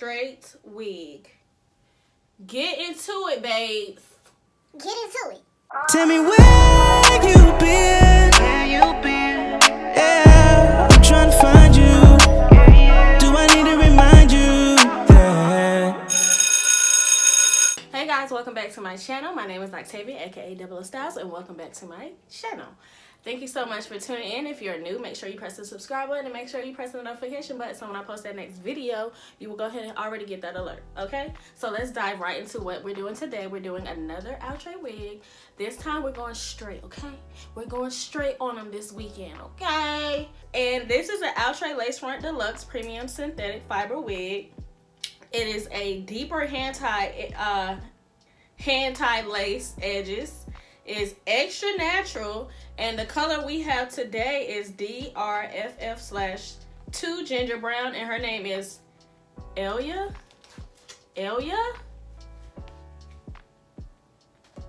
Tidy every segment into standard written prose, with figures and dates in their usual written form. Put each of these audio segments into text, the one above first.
straight wig. Get into it, babes. Get into it. Tell me where you been. Yeah, I'm trying to find you. Do I need to remind you that? Hey guys, welcome back to my channel. My name is Octavia, aka Deluxe Styles, and welcome back to my channel. Thank you so much for tuning in. If you're new, make sure you press the subscribe button and make sure you press the notification button so when I post that next video, you will go ahead and already get that alert, okay? So let's dive right into what we're doing today. We're doing another Outre wig. This time we're going straight, okay? We're going straight on them this weekend, okay? And this is an Outre Lace Front Deluxe Premium Synthetic Fiber Wig. It is a deeper hand-tied lace edges. Is extra natural, and the color we have today is DRFF/2 ginger brown, and her name is Elya.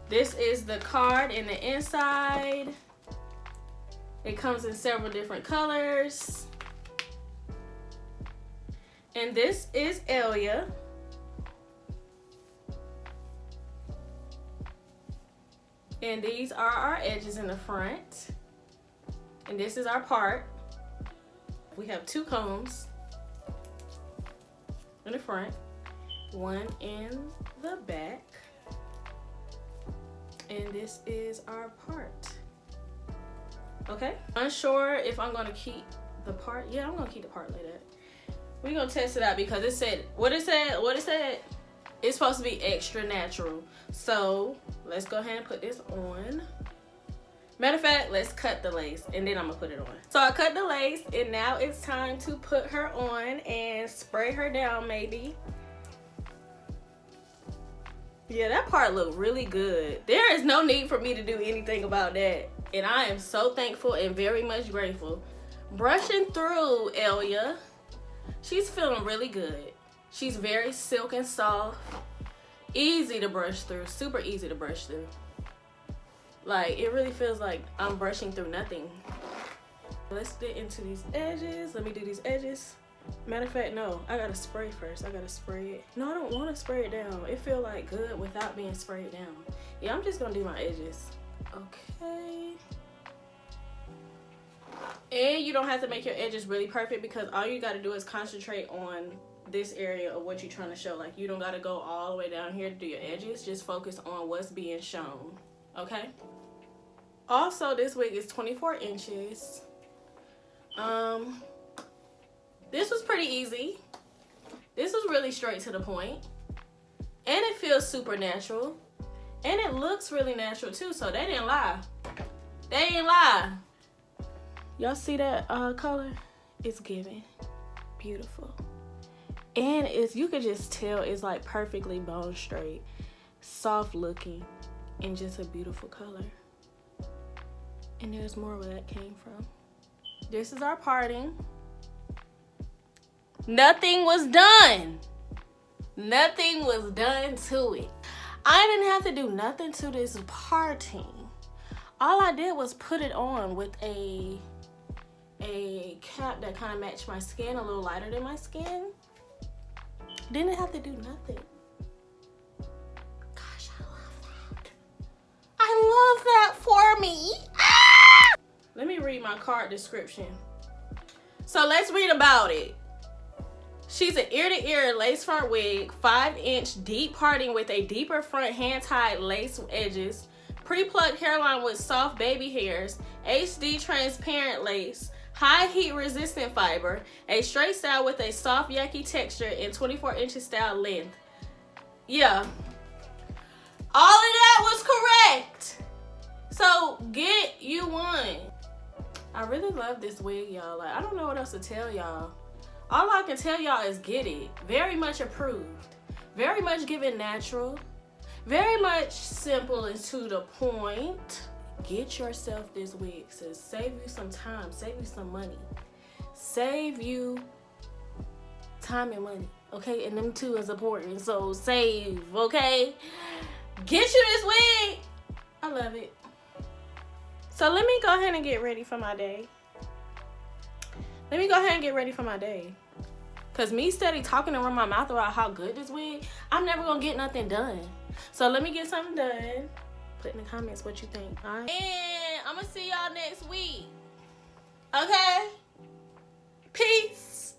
This is the card in the inside. It comes in several different colors, and this is Elya. And these are our edges in the front. And this is our part. We have two combs in the front, one in the back. And this is our part. Okay? Unsure if I'm gonna keep the part. Yeah, I'm gonna keep the part like that. We're gonna test it out because it said, what it said? It's supposed to be extra natural. So let's go ahead and put this on. Matter of fact, let's cut the lace and then I'm gonna put it on. So I cut the lace and now it's time to put her on and spray her down maybe. Yeah, that part looked really good. There is no need for me to do anything about that. And I am so thankful and very much grateful. Brushing through Elya. She's feeling really good. She's very silk and soft, easy to brush through, super easy to brush through. Like, it really feels like I'm brushing through nothing. Let's get into these edges. Let me do these edges. Matter of fact, no, I gotta spray first. I gotta spray it. No, I don't wanna spray it down. It feels like good without being sprayed down. Yeah, I'm just gonna do my edges. Okay. And you don't have to make your edges really perfect because all you gotta do is concentrate on this area of what you're trying to show. Like, you don't got to go all the way down here to do your edges. Just focus on what's being shown, okay? Also, this wig is 24 inches. This was pretty easy. This was really straight to the point, and it feels super natural, and it looks really natural too. So they didn't lie. They didn't lie. Y'all see that color? It's giving beautiful. And you could just tell it's like perfectly bone straight, soft looking, and just a beautiful color. And there's more where that came from. This is our parting. Nothing was done. Nothing was done to it. I didn't have to do nothing to this parting. All I did was put it on with a cap that kind of matched my skin, a little lighter than my skin. Didn't have to do nothing. Gosh, I love that. I love that for me. Ah! Let me read my card description. So let's read about it. She's an ear-to-ear lace front wig, 5-inch deep parting with a deeper front hand-tied lace edges, pre-plucked hairline with soft baby hairs, HD transparent lace, high heat resistant fiber, a straight style with a soft yucky texture, and 24 inches style length. Yeah. All of that was correct. So get you one. I really love this wig, y'all. Like, I don't know what else to tell y'all. All I can tell y'all is get it. Very much approved. Very much giving natural. Very much simple and to the point. Get yourself this wig, sis. Save you some time, save you some money, save you time and money, okay? And them two is important, so save, okay? Get you this wig. I love it. So let me go ahead and get ready for my day. Cause me steady talking and run my mouth about how good this wig, I'm never gonna get nothing done. So let me get something done. Put in the comments what you think, all right? And I'm gonna see y'all next week. Okay? Peace.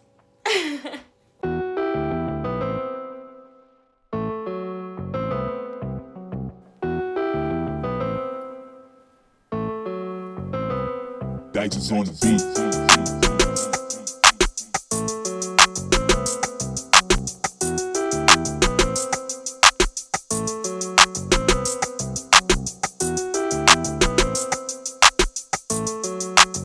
Dice is on the beat.